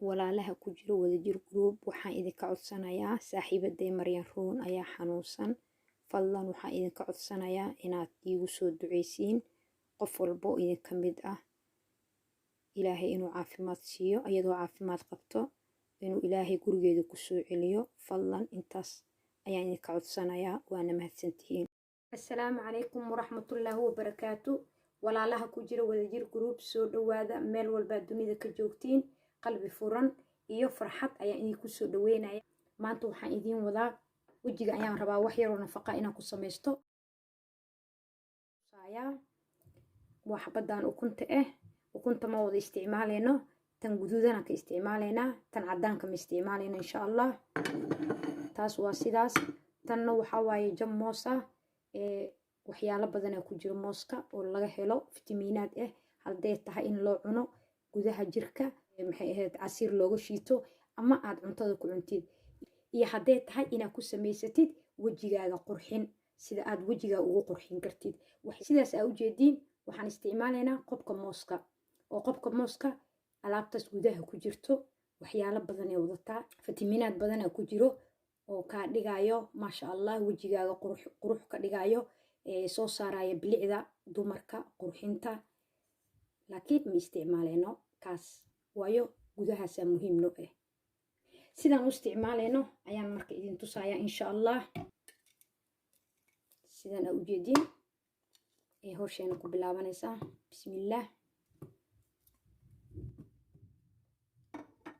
walaalaha ku jiro wadajir group waxaan idinka codsanayaa saaxiibaday Maryan Ruun ayaa xanuunsan fadlan waxaan idinka codsanayaa inaad iigu soo duceysiin qof walbo idinka mid ah ilaahay inuu caafimaad siiyo iyadoo caafimaad qabto inuu ilaahay gurigeeda ku soo celiyo fadlan intaas ayaan idinka codsanayaa waana mahadsantihiin assalaamu calaykum waraxmatullaahi wabarakaatu walaalaha ku jiro wadajir group soo dhawaada meel walba dunida ka joogtiin qalbi furan iyo farxad ayaan idinku soo dhaweynaya maanta waxaan idin wadaa wajiga ayaan rabaa wax yar oo nafaqa inaan ku sameysto waa xabadaan ukunta ma wada isticmaaleyno tan guduudana ka isticmaaleynaa tan cadaanka ma isticmaaleyno insha Allah taas waa sidaas tanna waxa waaye jam moos ah waxyaalo badan ku jiro mooska oo laga helo fitamiinaad hadday tahay in loo cuno gudaha jirka maxay ahayd casiir looga shiito ama aad cuntada ku cuntid iyo hadday tahay inaad ku samaysatid wajigaaga qurxin sida aad wajiga ugu qurxin kartid sidaas aad u jeediin waxaan isticmaaleynaa qobka mooska alaabtaas gudaha ku jirto waxyaalo badan ee wadataa fitamiinaad badan ku jiro oo ka dhigayo maasha Allah wajigaaga qurux ka dhigayo soo saaraya bilicda dumarka qurxinta laakiin ma isticmaaleyno kaas waayo gudahaas muhiim noo sidaan u isticmaaleyno ayaan marka idin tusaaya insha Allah sidaan u jeedin hawsheena ku bilaabanaysaa bismillaah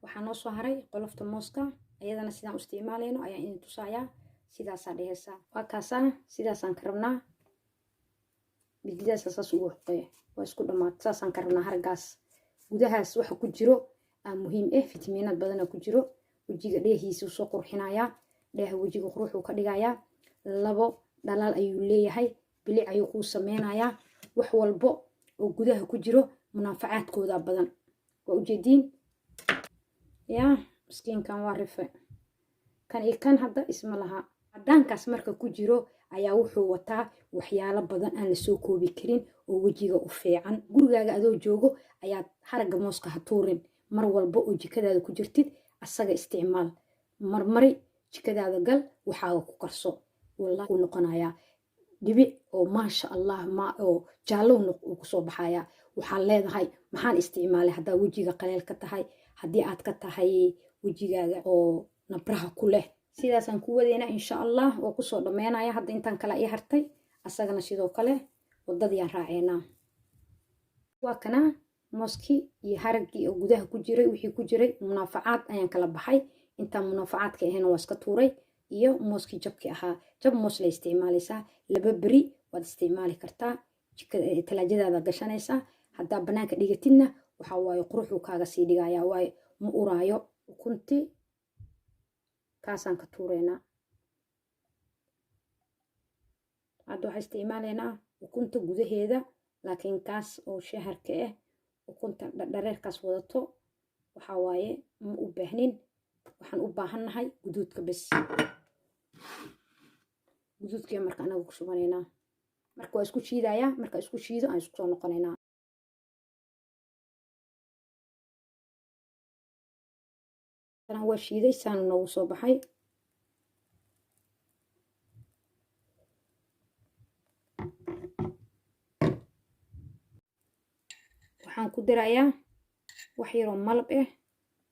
waxaan noo soo haray qolofta mooska ayadana sidaan u isticmaaleyno ayaan idin tusaaya sidaasaa dhehaysaa waa kaasaan sidaasaan ka rabnaa bididaas saas ugu xoqee waa isku dhamaad saasaan ka rabnaa hargaas gudahaas waxa ku jiro muhiim fitamiinad badan ku jiro wajiga dheehiisa soo qurxinaya dheeha wajiga quruxu ka dhigaya labo dhalaal ayuu leeyahay bilic ayuu ku sameeynaya wax walbo oo gudaha ku jiro munaafacaadkooda badan waa ujeedin ya miskiinkan waa rife kan hadda isma laha cadaankaas marka ku jiro ayaa wuxuu wataa waxyaalo badan aan la soo koobi karin oo wajiga u fiican gurigaaga adoo joogo ayaad haraga mooska ha tuurin mar walba oo jikadaada ku jirtid asaga isticmaal marmari jikadaada gal waxaaga ku karso wallahi uu noqonayaa dhibic oo maasha Allah oo jaallo uu ku soo baxaya waxaa leedahay maxaan isticmaalay hadaa wajiga qaleel ka tahay haddii aad ka tahay wajigaaga oo nabraha ku leh sidaasaan ku wadeena insha Allah oo ku soo dhameynaya hadda intaan kala ii hartay asagana sidoo kale wadadiyaan raaceena waa kana mooski iyo haragii oo gudaha ku jiray wixii ku jiray munaafacaad ayaan kala baxay inta munaafacaadka ahayn waa iska tuuray iyo mooski jabki ahaa jab moos la isticmaalaysaa laba bari waad isticmaali kartaa talaajadaada gashanaysaa haddaa banaanka dhigatidna waxa waaye quruxu kaaga sii dhigaya waaye ma uraayo ukunti kaasaan ka tuureynaa hadda waxaan isticmaaleynaa ukunta gudaheeda laakiin kaas oo shaharka ukunta dhareerkaas wadato waxa waaye ma u baahnin waxaan u baahannahay guduudka bas guduudka marka anagu ku shubaneynaa marka waa isku shiidaya marka isku shiido aan isku soo noqoneynaa tan waa shiiday saan noogu soo baxay waxaan ku darayaa wax yar oo malab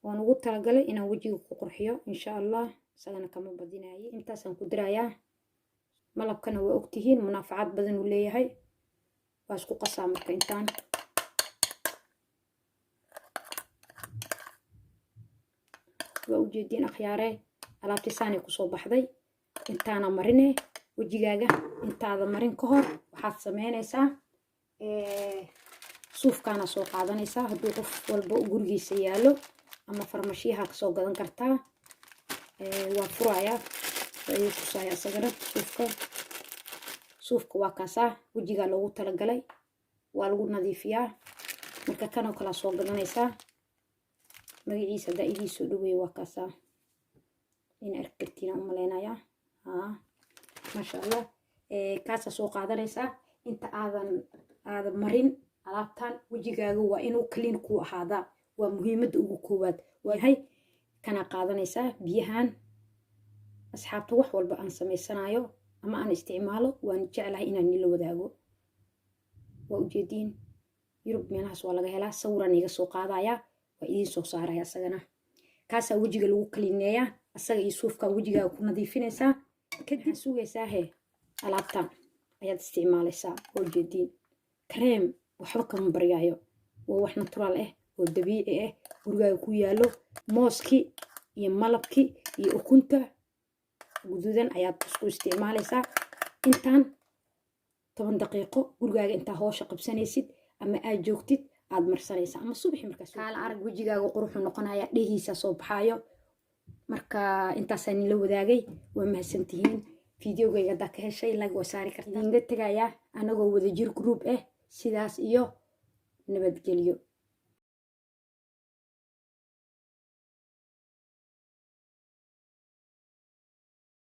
waan ugu talagalay inaan wajiga ku qurxiyo insha Allah isagana kama badinayo intaasaan ku darayaa malabkana waa ogtihiin munaafacaad badan uu leeyahay waa isku qasaa marka intaan waa ujeedin akhyaare alaabtii saanay ku soo baxday intaana marine wajigaaga intaada marin ka hor waxaad sameynaysaa suufkaana soo qaadanaysaa hadduu qof walba gurigiisa yaalo ama farmashiyaha ka soo gadan kartaa waa furayaa ayuu tusaya asagana suufka waa kaasaa wajigaa loogu talagalay waa lagu nadiifiyaa marka kanoo kala soo gadanaysaa magaciisa haddaa idii soo dhaweeya waa kaasaa in arki kartiina u maleynayaa maasha Allah kaasaa soo qaadanaysaa inta aadan marin alaabtan wajigaaga waa inuu clean ku ahaadaa waa muhiimadda ugu koowaad waayahay kana qaadanaysaa biyahan asxaabta wax walba aan samaysanayo ama aan isticmaalo waan jeclahay inaan nila wadaago waa ujeediin yurub meelahaas waa laga helaa sawiraan iga soo qaadayaa waa idiin soo saaraya asagana kaasaa wejiga lagu kalineeyaa asaga iyo suufkaa wejigaaga ku nadiifinaysaa kadib sugaysaa alaabtan ayaad isticmaalaysaa oo ujeediin kareem waxba kama baryaayo waa wax natural ah oo dabiici ah gurigaaga ku yaalo mooskii iyo malabkii iyo ukunta guduudan ayaad isku isticmaalaysaa intaan 10 daqiiqo gurigaaga intaa hoosha qabsanaysid ama aad joogtid aad marsanaysaa ama subaxii markaas kaala arag wejigaaga quruxu noqonaya dhehiisa soo baxaayo marka intaasaan nila wadaagay waa mahadsantihiin fiidiyogayga haddaa ka heshay like waa saari kartaa inga tegayaa anagoo wada jir group ah sidaas iyo nabadgelyo